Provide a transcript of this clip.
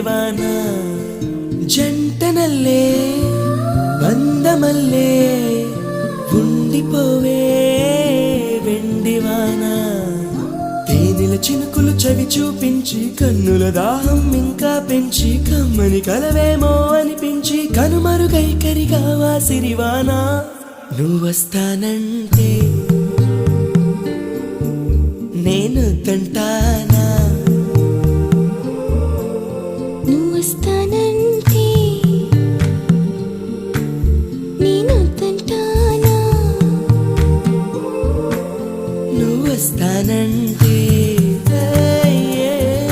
వాన జంటనల్లే బంధమల్లే ఉండిపోవే వెండివాన తేనెల చినుకులు చవి చూపించి కన్నుల దాహం ఇంకా పెంచి కమ్మని కలవేమో అనిపించి కనుమరుగైకరిగావా సిరివాన నువ్వొస్తానంటే నేను తంటాను